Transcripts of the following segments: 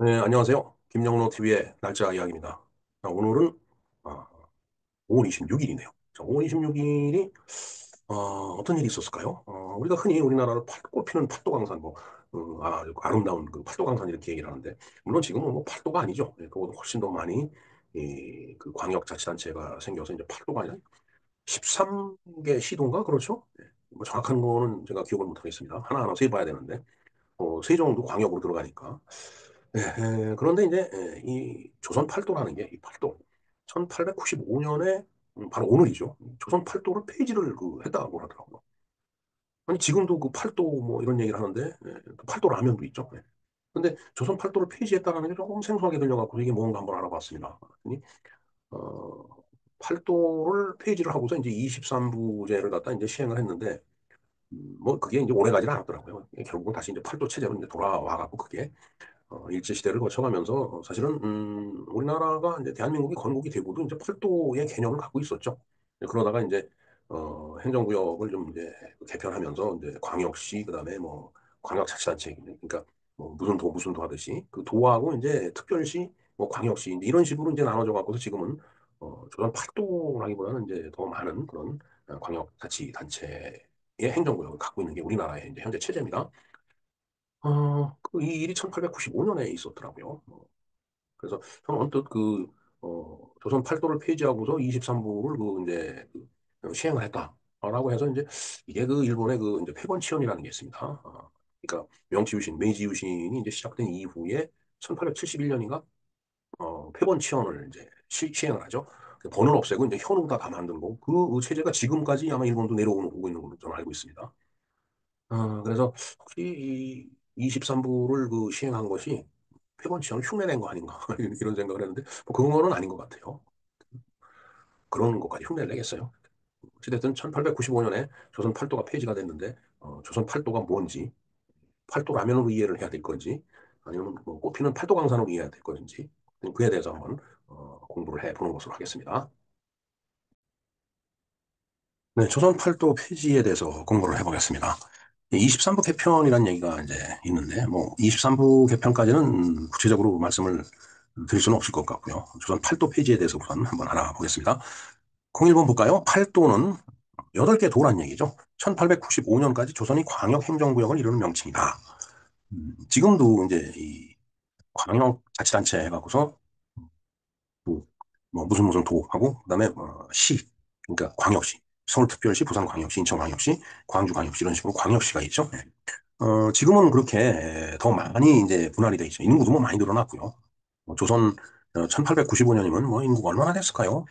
네, 안녕하세요. 김영로 TV의 날짜 이야기입니다. 자, 오늘은 5월 26일이네요. 자, 5월 26일이 어떤 일이 있었을까요? 우리가 흔히 우리나라를 꽃피는 팔도 강산, 아름다운 그 팔도 강산 이렇게 얘기를 하는데, 물론 지금은 뭐 팔도가 아니죠. 예, 그거보다 훨씬 더 많이 그 광역자치단체가 생겨서 이제 팔도가 아니라 13개 시도인가 그렇죠? 예, 뭐 정확한 거는 제가 기억을 못 하겠습니다. 하나하나 세봐야 되는데. 세종도 광역으로 들어가니까. 그런데 이제 이 조선 팔도라는 게 이 팔도 1895년에 바로 오늘이죠. 조선 팔도를 폐지를 했다고 하더라고요. 아니 지금도 그 팔도 뭐 이런 얘기를 하는데 또 팔도 라면도 있죠. 근데 조선 팔도를 폐지했다는 게 조금 생소하게 들려갖고 이게 뭔가 한번 알아봤습니다. 그랬더니 어, 팔도를 폐지를 하고서 이제 23부제를 갖다 이제 시행을 했는데 뭐 그게 이제 오래 가지는 않았더라고요. 결국은 다시 이제 팔도 체제로 이제 돌아와갖고 그게 일제시대를 거쳐가면서 사실은 우리나라가 이제 대한민국이 건국이 되고도 이제 팔도의 개념을 갖고 있었죠. 그러다가 이제 행정구역을 좀 이제 개편하면서 이제 광역시 그다음에 뭐 광역자치단체 그러니까 뭐 무슨 도 무슨 도 하듯이 그 도하고 이제 특별시 뭐 광역시 이제 이런 식으로 이제 나눠져 갖고서 지금은 조선 팔도라기보다는 이제 더 많은 그런 광역자치단체의 행정구역을 갖고 있는 게 우리나라의 이제 현재 체제입니다. 이 일이 1895년에 있었더라고요. 그래서 저는 언뜻 조선 팔도를 폐지하고서 23부를 시행을 했다라고 해서 이제 이게 그 일본의 그 이제 패권치연이라는 게 있습니다. 그러니까 명치유신, 메이지유신이 이제 시작된 이후에 1871년인가 패권치연을 이제 시행을 하죠. 그 번을 없애고 이제 현우 다 만드는 거. 그 체제가 지금까지 아마 일본도 내려오고 있는 걸로 저는 알고 있습니다. 그래서 혹시 이 23부를 시행한 것이 패권치연을 흉내낸 거 아닌가 이런 생각을 했는데 뭐 그런 거는 아닌 것 같아요. 그런 것까지 흉내를 내겠어요. 어찌됐든 1895년에 조선 팔도가 폐지가 됐는데 조선 팔도가 뭔지 팔도 라면으로 이해를 해야 될 건지 아니면 뭐 꽃피는 팔도 강산으로 이해해야 될 건지 그에 대해서 한번 공부를 해보는 것으로 하겠습니다. 네, 조선 팔도 폐지에 대해서 공부를 해보겠습니다. 23부 개편이라는 얘기가 이제 있는데, 뭐, 23부 개편까지는 구체적으로 말씀을 드릴 수는 없을 것 같고요. 조선 팔도 폐지에 대해서 우선 한번 알아보겠습니다. 01번 볼까요? 팔도는 8개 도란 얘기죠. 1895년까지 조선이 광역행정구역을 이루는 명칭이다. 지금도 이제 이 광역자치단체 해갖고서 뭐, 뭐 무슨 무슨 도하고 그다음에 시 그러니까 광역시 서울특별시, 부산광역시, 인천광역시, 광주광역시 이런 식으로 광역시가 있죠. 네. 지금은 그렇게 더 많이 이제 분할이 돼 있죠. 인구도 뭐 많이 늘어났고요. 조선 1895년이면 뭐 인구가 얼마나 됐을까요?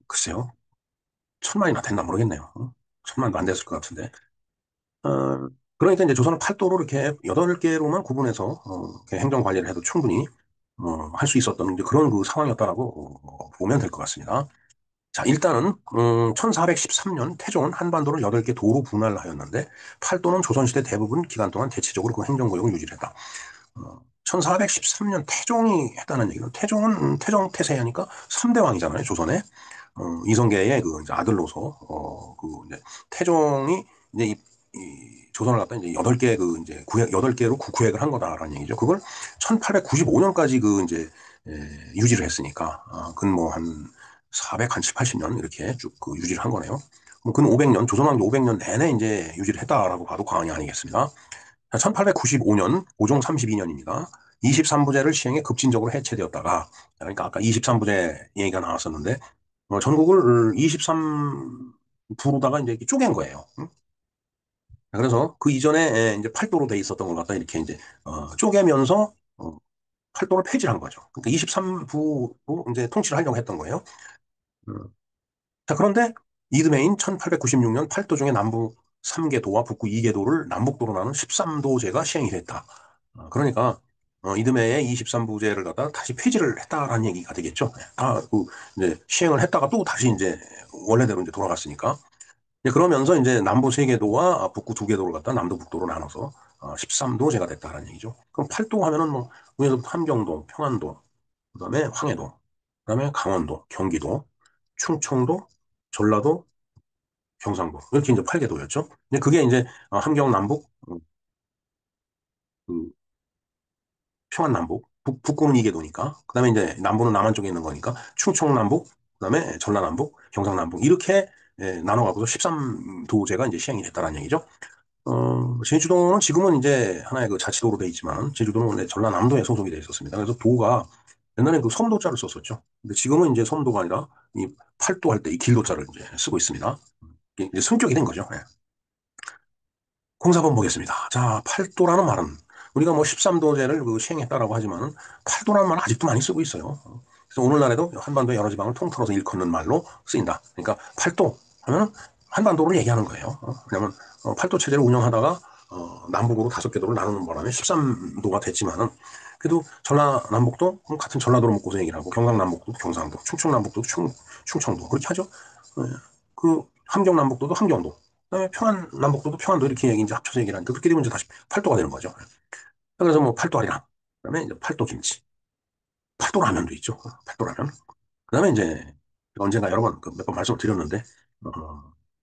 글쎄요. 천만이나 됐나 모르겠네요. 천만도 안 됐을 것 같은데. 어, 그러니까 이제 조선은 팔도로 이렇게 8개로만 구분해서 이렇게 행정 관리를 해도 충분히 할 수 있었던 이제 그런 그 상황이었다라고 보면 될 것 같습니다. 자, 일단은 1413년 태종은 한반도를 8개 도로 분할하였는데 팔도는 조선시대 대부분 기간 동안 대체적으로 그 행정구역을 유지를 했다. 1413년 태종이 했다는 얘기는 태종은 태종 태세하니까 3대 왕이잖아요, 조선에. 이성계의 그 이제 아들로서 이제 태종이 이제 이 조선을 갖다 이제 8개 그 이제 구획 8개로 구획을 한 거다라는 얘기죠. 그걸 1895년까지 그 이제 유지를 했으니까 근뭐한 400, 한 7, 80년 이렇게 쭉 그 유지를 한 거네요. 근 500년, 조선왕조 500년 내내 이제 유지를 했다라고 봐도 과언이 아니겠습니다. 1895년, 고종 32년입니다. 23부제를 시행해 급진적으로 해체되었다가, 그러니까 아까 23부제 얘기가 나왔었는데, 전국을 23부로다가 이제 이렇게 쪼갠 거예요. 응? 그래서 그 이전에 이제 팔도로 돼 있었던 걸 갖다 이렇게 이제 쪼개면서 팔도를 폐지한 거죠. 그러니까 23부로 이제 통치를 하려고 했던 거예요. 음. 자, 그런데 이듬해인 1896년 팔도 중에 남부 3개 도와 북부 2개 도를 남북도로 나눈 13도제가 시행이 됐다. 그러니까 이듬해에 23부제를 갖다가 다시 폐지를 했다라는 얘기가 되겠죠. 이제 시행을 했다가 또 다시 이제 원래대로 이제 돌아갔으니까. 이제 그러면서 이제 남부 3개 도와 북부 2개 도를 갖다 남도북도로 나눠서 13도제가 됐다라는 얘기죠. 그럼 팔도 하면은 뭐 위에서 함경도, 평안도, 그다음에 황해도, 그다음에 강원도, 경기도, 충청도, 전라도, 경상도 이렇게 이제 8개 도였죠. 근데 그게 이제 함경 남북 평안남북, 북부는 이계도니까. 그다음에 이제 남부는 남한 쪽에 있는 거니까 충청남북, 그다음에 전라남북, 경상남북 이렇게 나눠가고서 13도제가 이제 시행이 됐다는 얘기죠. 제주도는 지금은 이제 하나의 그 자치도로 돼 있지만 제주도는 원래 전라남도에 소속이 돼 있었습니다. 그래서 도가 옛날에 그 섬도자를 썼었죠. 근데 지금은 이제 섬도가 아니라 이 팔도 할 때 이 길도자를 이제 쓰고 있습니다. 이게 이제 성격이 된 거죠. 예. 공사번 보겠습니다. 자, 팔도라는 말은 우리가 뭐 13도제를 그 시행했다라고 하지만은 팔도라는 말은 아직도 많이 쓰고 있어요. 그래서 오늘날에도 한반도 여러 지방을 통틀어서 일컫는 말로 쓰인다. 그러니까 팔도 하면 한반도를 얘기하는 거예요. 왜냐하면 팔도 체제를 운영하다가 남북으로 5개 도를 나누는 바람에 13도가 됐지만은 그래도 전라남북도 같은 전라도로 묶어서 얘기를 하고 경상남북도 경상도, 충청남북도 충청도 그렇게 하죠. 예. 그 함경남북도도 함경도 그다음에 평안남북도도 평안도 이렇게 얘기 이제 합쳐서 얘기를 하니까 그렇게 되면 이제 다시 팔도가 되는 거죠. 그래서 뭐 팔도아리랑 그다음에 이제 팔도김치, 팔도라면도 있죠. 팔도라면. 그다음에 이제 언젠가 여러 번 몇 번 말씀을 드렸는데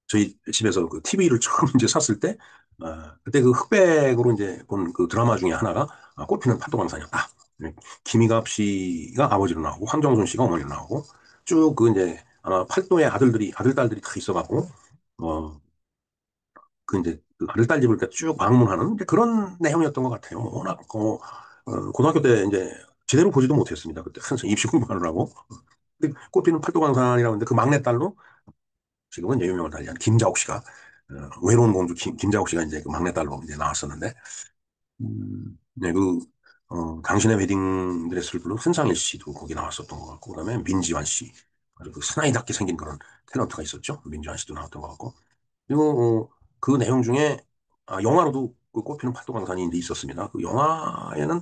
저희 집에서 그 TV를 처음 이제 샀을 때 그때 그 흑백으로 이제 본 그 드라마 중에 하나가 꽃피는 팔도강산이었다. 김희갑 씨가 아버지로 나오고 황정순 씨가 어머니로 나오고 쭉 그 이제 아마 팔도의 아들들이 아들 딸들이 다 있어갖고 어 그 이제 그 아들 딸 집을 이렇게 쭉 방문하는 이제 그런 내용이었던 것 같아요. 워낙 고등학교 때 이제 제대로 보지도 못했습니다. 그때 한창 입시 공부하느라고. 근데 꽃피는 팔도강산이라고 하는데 그 막내딸로 지금은 이제 유명을 달리한 김자옥 씨가 외로운 공주 김자옥 씨가 이제 그 막내딸로 이제 나왔었는데 네, 당신의 웨딩 드레스를 부른 한상일 씨도 거기 나왔었던 것 같고 그다음에 민지환 씨 아주 그 사나이답게 생긴 그런 탤런트가 있었죠. 민지환 씨도 나왔던 것 같고 그리고 그 내용 중에 영화로도 그 꽃피는 팔도강산이 이제 있었습니다. 그 영화에는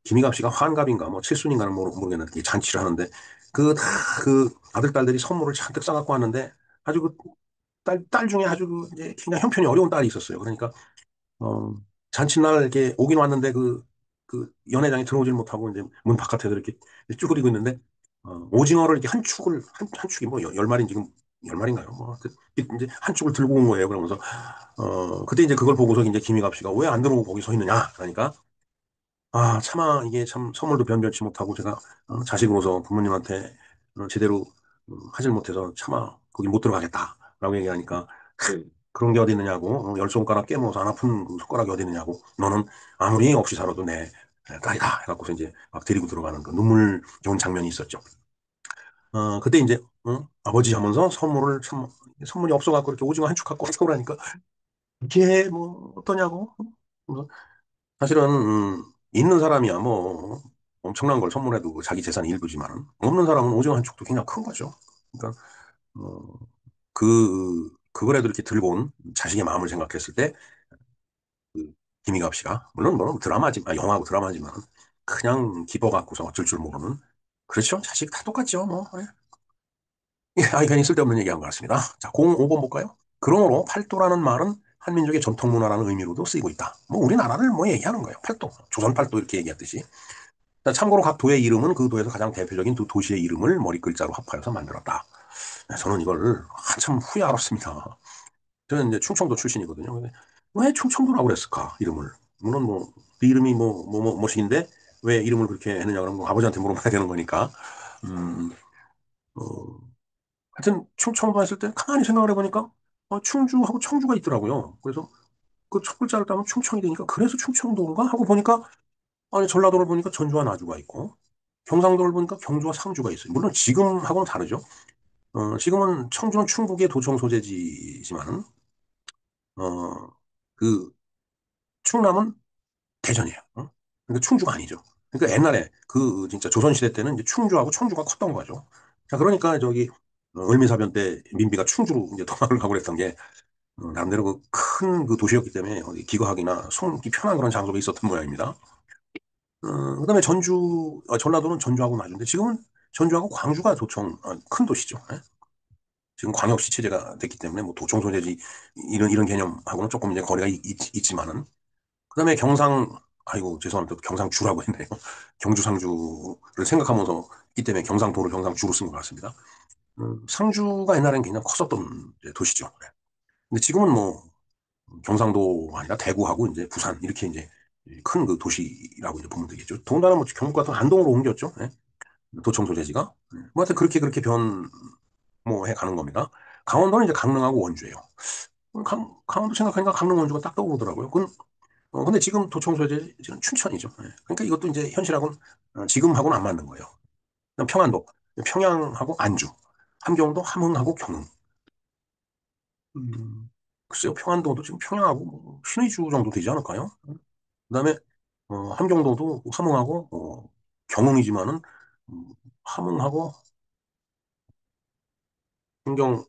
김희갑 씨가 환갑인가 뭐 칠순인가는 모르겠는데 이 잔치를 하는데 그 다 그 아들 딸들이 선물을 잔뜩 싸갖고 왔는데 아주 그 딸 중에 아주 그 이제 굉장히 형편이 어려운 딸이 있었어요. 그러니까 어 잔칫날 이렇게 오긴 왔는데 그 연회장에 들어오질 못하고 이제 문 바깥에서 이렇게 쭈그리고 있는데 오징어를 이렇게 한 축이 뭐 열 마리 지금 열 마리인가요? 뭐 이제 한 축을 들고 온 거예요. 그러면서 그때 이제 그걸 보고서 이제 김희갑 씨가 왜 안 들어오고 거기 서 있느냐? 그러니까 차마 이게 참 선물도 변변치 못하고 제가 자식으로서 부모님한테 제대로 하질 못해서 차마 거기 못 들어가겠다라고 얘기하니까 그런 게 어디 있느냐고 열 손가락 깨물어서 안 아픈 그 손가락이 어디 있느냐고 너는 아무리 없이 살아도 내 딸이다 해갖고서 이제 막 데리고 들어가는 그 눈물 좋은 장면이 있었죠. 그때 이제 아버지 하면서 선물을 참 선물이 없어갖고 이렇게 오징어 한 축 갖고 와서 그러니까 이게 뭐 어떠냐고 사실은 있는 사람이야 뭐 엄청난 걸 선물해도 그 자기 재산의 일부지만 없는 사람은 오징어 한 축도 굉장히 큰 거죠. 그러니까 어, 그거라도 이렇게 들고 온 자식의 마음을 생각했을 때 김희갑 씨가 물론 뭐 드라마지 영화고 드라마지만 그냥 기뻐 갖고서 어쩔 줄 모르는 그렇죠. 자식 다 똑같죠. 뭐 예, 괜히 쓸데없는 얘기한 것 같습니다. 자, 05번 볼까요? 그러므로 팔도라는 말은 한민족의 전통 문화라는 의미로도 쓰이고 있다. 뭐 우리나라를 뭐 얘기하는 거예요. 팔도, 조선 팔도 이렇게 얘기했듯이. 참고로 각 도의 이름은 그 도에서 가장 대표적인 두 도시의 이름을 머리 글자로 합하여서 만들었다. 저는 이걸 한참 후에 알았습니다. 저는 이제 충청도 출신이거든요. 근데 왜 충청도라고 그랬을까, 이름을? 물론 뭐, 그 이름이 뭐식인데 왜 이름을 그렇게 했느냐 그러면 뭐 아버지한테 물어봐야 되는 거니까. 음, 어, 하여튼 충청도 했을 때 가만히 생각을 해보니까 충주하고 청주가 있더라고요. 그래서 그 첫 글자를 따면 충청이 되니까 그래서 충청도인가 하고 보니까 아니 전라도를 보니까 전주와 나주가 있고 경상도를 보니까 경주와 상주가 있어요. 물론 지금하고는 다르죠. 지금은 청주는 충북의 도청 소재지지만은 그 충남은 대전이에요. 그러니까 충주가 아니죠. 그러니까 옛날에 그 진짜 조선시대 때는 이제 충주하고 청주가 컸던 거죠. 자, 그러니까 저기 을미사변 때 민비가 충주로 이제 도망을 가고 그랬던 게 나름대로 그 큰 그 도시였기 때문에 어디 기거하기나 숨기 편한 그런 장소가 있었던 모양입니다. 그다음에 전라도는 전주하고 나주인데 지금은 전주하고 광주가 도청 큰 도시죠. 예? 지금 광역시 체제가 됐기 때문에 뭐 도청 소재지 이런 개념하고는 조금 이제 거리가 있지만은 그다음에 아이고 죄송합니다. 경상주라고 했네요. 경주 상주를 생각하면서 있기 때문에 경상도를 경상주로 쓴 것 같습니다. 상주가 옛날에는 굉장히 컸었던 이제 도시죠. 예. 근데 지금은 뭐 경상도 아니라 대구하고 이제 부산 이렇게 이제 큰 그 도시라고 이제 보면 되겠죠. 더군다나 뭐 경북 같은 안동으로 옮겼죠. 예? 도청 소재지가. 뭐 하여튼 그렇게 변모해 가는 겁니다. 강원도는 이제 강릉하고 원주예요. 강원도 생각하니까 강릉 원주가 딱 떠오르더라고요. 근데 지금 도청 소재지는 춘천이죠. 예. 그러니까 이것도 이제 현실하고는 지금하고는 안 맞는 거예요. 그다음 평안도, 평양하고 안주, 함경도 함흥하고 경흥. 음, 글쎄요, 평안도도 지금 평양하고 뭐 신의주 정도 되지 않을까요? 그다음에 함경도도 함흥하고 경흥이지만은 음, 함흥하고 함경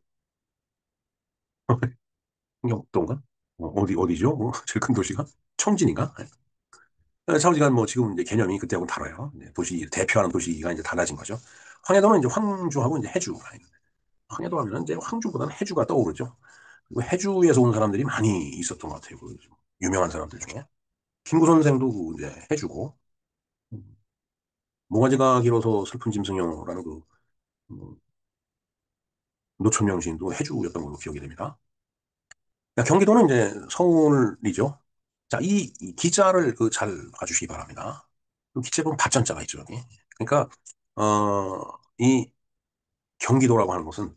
함경도인가? 어디죠? 제일 큰 도시가 청진인가? 차우지간 뭐 지금 이제 개념이 그때하고는 달라요. 이제 도시 대표하는 도시가 이제 달라진 거죠. 황해도는 이제 황주하고 이제 해주. 황해도 하면 이제 황주보다는 해주가 떠오르죠. 그리고 해주에서 온 사람들이 많이 있었던 것 같아요. 그 유명한 사람들 중에 김구 선생도 그 이제 해주고 음, 모가지가 길어서 슬픈 짐승요라는 그 음, 노천명 시인도 해주였던 걸로 기억이 됩니다. 자, 경기도는 이제 서울이죠. 자, 이 기자를 그 잘 봐주시기 바랍니다. 그 기자에 보면 받전자가 있죠, 여기. 그러니까 이 경기도라고 하는 것은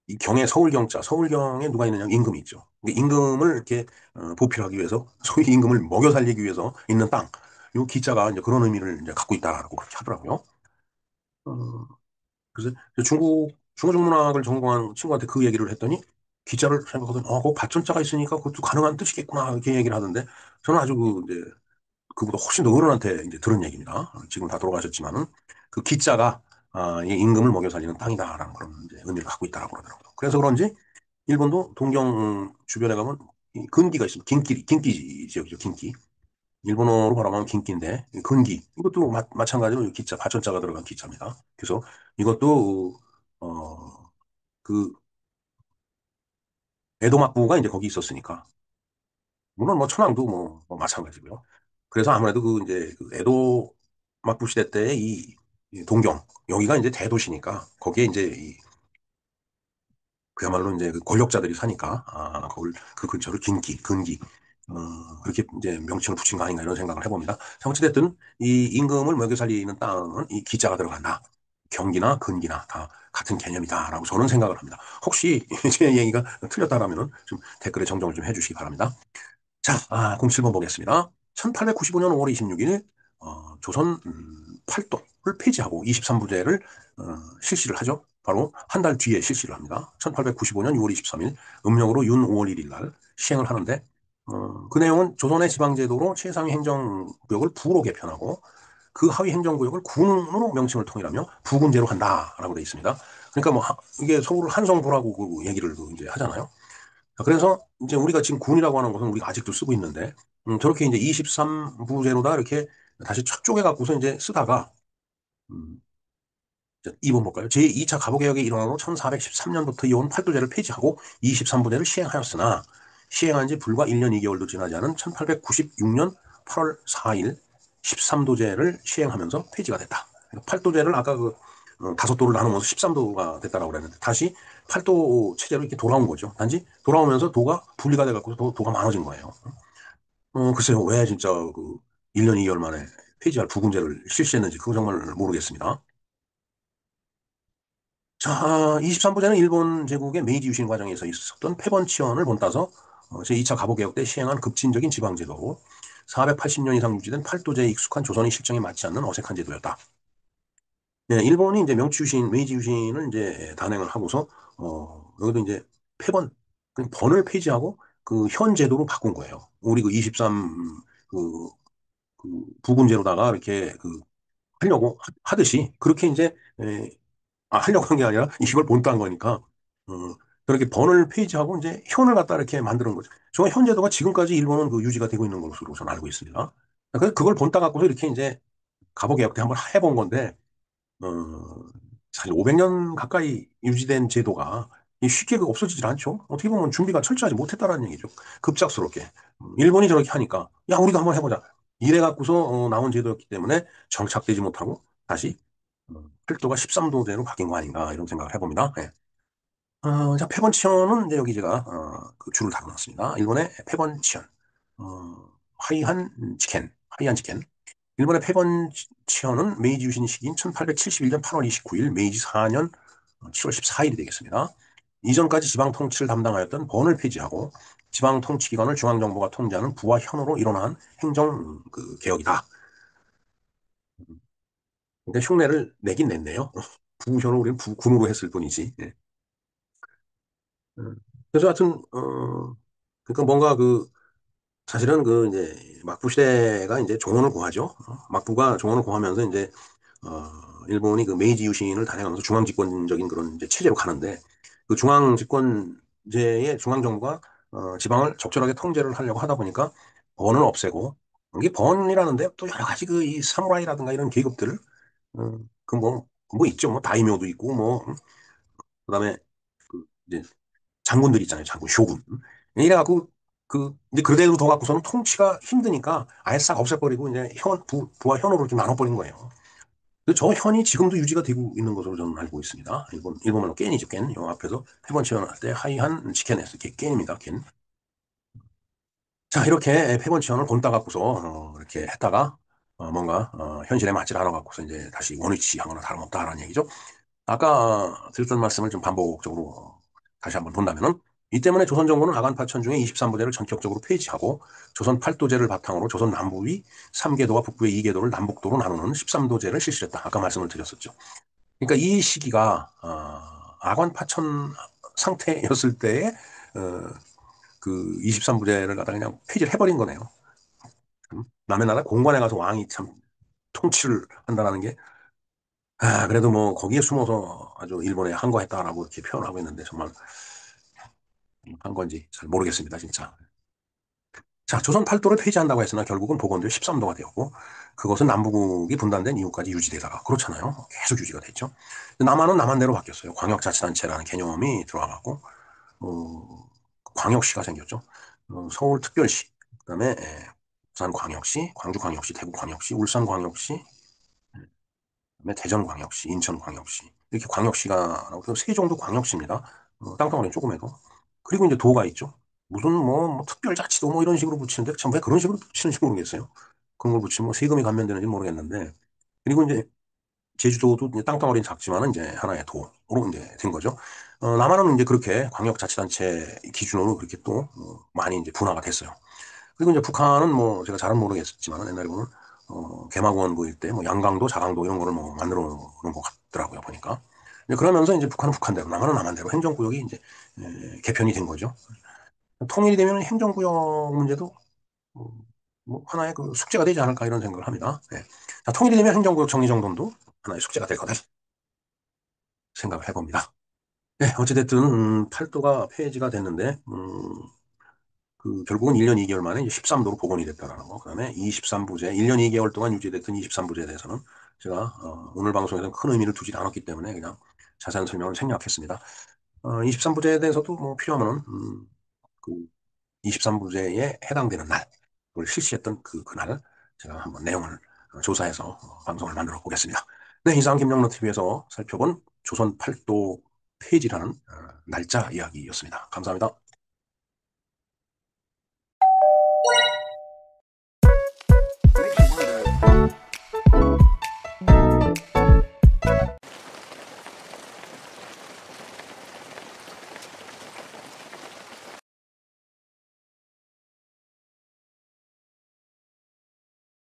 이 경에 서울경자, 서울경에 누가 있느냐? 임금이 있죠. 근데 임금을 이렇게 보필하기 위해서, 소위 임금을 먹여 살리기 위해서 있는 땅. 이 기자가 이제 그런 의미를 이제 갖고 있다라고 그렇게 하더라고요. 어, 그래서 중국문학을 전공한 친구한테 그 얘기를 했더니 기자를 생각하더니, 그 받전자가 있으니까 그것도 가능한 뜻이겠구나, 이렇게 얘기를 하던데, 저는 아주 이제 그보다 훨씬 더 어른한테 이제 들은 얘기입니다. 지금 다 돌아가셨지만은 그 기자가 이 임금을 먹여 살리는 땅이다라는 그런 이제 의미를 갖고 있다라고 그러더라고요. 그래서 그런지 일본도 동경 주변에 가면 이 근기가 있습니다. 긴기 지역이죠. 긴기. 일본어로 바라보면 긴기인데 근기 이것도 마찬가지로 기자 발전자가 들어간 기자입니다. 그래서 이것도 그 에도 막부가 이제 거기 있었으니까 물론 뭐 천황도 뭐 마찬가지고요. 그래서 아무래도 그 이제 그 에도 막부 시대 때 이 동경 여기가 이제 대도시니까 거기에 이제 그야말로 이제 그 권력자들이 사니까 거길 그 근처를 근기 그렇게 이제 명칭을 붙인 거 아닌가 이런 생각을 해봅니다. 자, 어찌됐든 이 임금을 먹여 살리는 땅은 이 기자가 들어간다. 경기나 근기나 다 같은 개념이다라고 저는 생각을 합니다. 혹시 제 얘기가 틀렸다라면 좀 댓글에 정정을 좀 해주시기 바랍니다. 자, 07번 보겠습니다. 1895년 5월 26일 조선 팔도를 폐지하고 23부제를 실시를 하죠. 바로 한 달 뒤에 실시를 합니다. 1895년 6월 23일 음력으로 윤 5월 1일 날 시행을 하는데 그 내용은 조선의 지방제도로 최상위 행정구역을 부로 개편하고 그 하위 행정구역을 군으로 명칭을 통일하며 부군제로 한다라고 되어 있습니다. 그러니까 뭐 이게 서울 한성부라고 그 얘기를 이제 하잖아요. 그래서 이제 우리가 지금 군이라고 하는 것은 우리가 아직도 쓰고 있는데, 저렇게 이제 23부제로다 이렇게 다시 촥 쪼개갖고서 이제 쓰다가, 음, 2번 볼까요? 제2차 갑오개혁이 일어난 후 1413년부터 이어온 팔도제를 폐지하고 23부제를 시행하였으나, 시행한 지 불과 1년 2개월도 지나지 않은 1896년 8월 4일 13도제를 시행하면서 폐지가 됐다. 팔도제를 아까 그 다섯 도를 나누면서 13도가 됐다라고 그랬는데 다시 팔도 체제로 이렇게 돌아온 거죠. 단지 돌아오면서 도가 분리가 돼갖고 도가 많아진 거예요. 글쎄요, 왜 진짜 그 1년 2개월 만에 폐지할 부군제를 실시했는지 그거 정말 모르겠습니다. 자, 23부제는 일본 제국의 메이지 유신 과정에서 있었던 패번치언을 본따서 제2차 갑오개혁 때 시행한 급진적인 지방제도로 480년 이상 유지된 팔도제에 익숙한 조선의 실정에 맞지 않는 어색한 제도였다. 네, 일본이 이제 메이지 유신을 이제 단행을 하고서, 여기도 이제 패번, 그 번을 폐지하고 그 현 제도로 바꾼 거예요. 우리 그 23, 그, 그 부군제로다가 이렇게 하려고 하듯이 그렇게 이제, 하려고 한 게 아니라 이걸 본딴 거니까, 그렇게 번을 폐지하고 이제 현을 갖다 이렇게 만드는 거죠. 현 제도가 지금까지 일본은 그 유지가 되고 있는 것으로 저는 알고 있습니다. 그래서 그걸 본따 갖고서 이렇게 이제 갑오개혁 때 한번 해본 건데, 어, 사실 500년 가까이 유지된 제도가 쉽게 없어지질 않죠. 어떻게 보면 준비가 철저하지 못했다라는 얘기죠. 급작스럽게. 일본이 저렇게 하니까, 야, 우리도 한번 해보자. 이래 갖고서 나온 제도였기 때문에 정착되지 못하고 다시 8도가 13도대로 바뀐 거 아닌가 이런 생각을 해봅니다. 예. 자, 페번치현은 이제 여기 제가 그 줄을 달아놨습니다. 일본의 페번치현. 하이안 치켄. 일본의 패번치어는 메이지 유신 시기인 1871년 8월 29일, 메이지 4년 7월 14일이 되겠습니다. 이전까지 지방 통치를 담당하였던 번을 폐지하고 지방 통치 기관을 중앙정부가 통제하는 부와 현으로 일어난 행정 개혁이다. 그러니까 흉내를 내긴 냈네요. 부현을 우리는 군으로 했을 뿐이지. 예. 그래서 하여튼 그러니까 뭔가 사실은 이제 막부 시대가 이제 종언을 고하죠. 막부가 종언을 고하면서 이제 일본이 메이지 유신을 단행하면서 중앙 집권적인 그런 이제 체제로 가는데 그 중앙 집권제의 중앙 정부가 지방을 적절하게 통제를 하려고 하다 보니까 번을 없애고 이게 번이라는데 또 여러 가지 이 사무라이라든가 이런 계급들 그뭐 있죠. 뭐 다이묘도 있고 뭐 그다음에 이제 장군들 있잖아요. 장군, 쇼군. 이래갖고, 이제 그대로 더 갖고서는 통치가 힘드니까 아예 싹 없애버리고, 이제 부와 현으로 좀 나눠버린 거예요. 저 현이 지금도 유지가 되고 있는 것으로 저는 알고 있습니다. 일본말로 깬이죠, 깬. 요 앞에서 세 번째 연할 때 하이한 치켄에서 깬입니다, 깬. 자, 이렇게 패번치현을 본따 갖고서, 이렇게 했다가, 뭔가, 현실에 맞지 않아 갖고서 이제 다시 원위치하거나 다름없다라는 얘기죠. 아까 드렸던 말씀을 좀 반복적으로 다시 한번 본다면은 이 때문에 조선 정부는 아간 파천 중에 23부대를 전격적으로 폐지하고 조선 8도제를 바탕으로 조선 남부의 3계도와 북부의 2계도를 남북도로 나누는 13도제를 실시했다. 아까 말씀을 드렸었죠. 그러니까 이 시기가 아관 파천 상태였을 때에 어, 23부제를 갖다 그냥 폐지를 해버린 거네요. 남의 나라 공관에 가서 왕이 참 통치를 한다는 게 그래도 뭐 거기에 숨어서 아주 일본에 항거했다라고 이렇게 표현하고 있는데 정말 한 건지 잘 모르겠습니다, 진짜. 자, 조선 팔도를 폐지한다고 했으나 결국은 복원되어 13도가 되었고 그것은 남부국이 분단된 이후까지 유지되다가 그렇잖아요. 계속 유지가 됐죠. 남한은 남한대로 바뀌었어요. 광역자치단체라는 개념이 들어와갖고 광역시가 생겼죠. 서울특별시, 그다음에 부산광역시, 광주광역시, 대구광역시, 울산광역시, 그다음에 대전광역시, 인천광역시 이렇게 광역시가 나오고 세종도 광역시입니다. 땅덩어리 조금해도. 그리고 이제 도가 있죠. 무슨 뭐 특별자치도 뭐 이런 식으로 붙이는데 참 왜 그런 식으로 붙이는지 모르겠어요. 그런 걸 붙이면 뭐 세금이 감면되는지 모르겠는데 그리고 이제 제주도도 이제 땅덩어리는 작지만은 이제 하나의 도로 이제 된 거죠. 남한은 이제 그렇게 광역자치단체 기준으로 그렇게 또 많이 이제 분화가 됐어요. 그리고 이제 북한은 뭐 제가 잘은 모르겠지만 옛날에 보면 개마고원고 일때 뭐 양강도 자강도 이런 거를 뭐 만들어 놓은 것 같더라고요 보니까. 이제 그러면서 이제 북한은 북한대로 남한은 남한대로 행정구역이 이제 개편이 된 거죠. 통일이 되면 행정구역 문제도 뭐 하나의 숙제가 되지 않을까 이런 생각을 합니다. 네. 자, 통일이 되면 행정구역 정리정돈도 하나의 숙제가 될 거다 생각을 해봅니다. 네, 어찌됐든 팔도가 폐지가 됐는데 결국은 1년 2개월 만에 이제 13도로 복원이 됐다라는 거. 그다음에 23부제, 1년 2개월 동안 유지됐던 23부제에 대해서는 제가 오늘 방송에서는 큰 의미를 두지 않았기 때문에 그냥 자세한 설명을 생략했습니다. 23부제에 대해서도 뭐 필요하면은 그 23부제에 해당되는 날, 그걸 실시했던 그날 제가 한번 내용을 조사해서 방송을 만들어 보겠습니다. 네, 이상 김영로 TV에서 살펴본 조선 팔도 폐지라는 날짜 이야기였습니다. 감사합니다.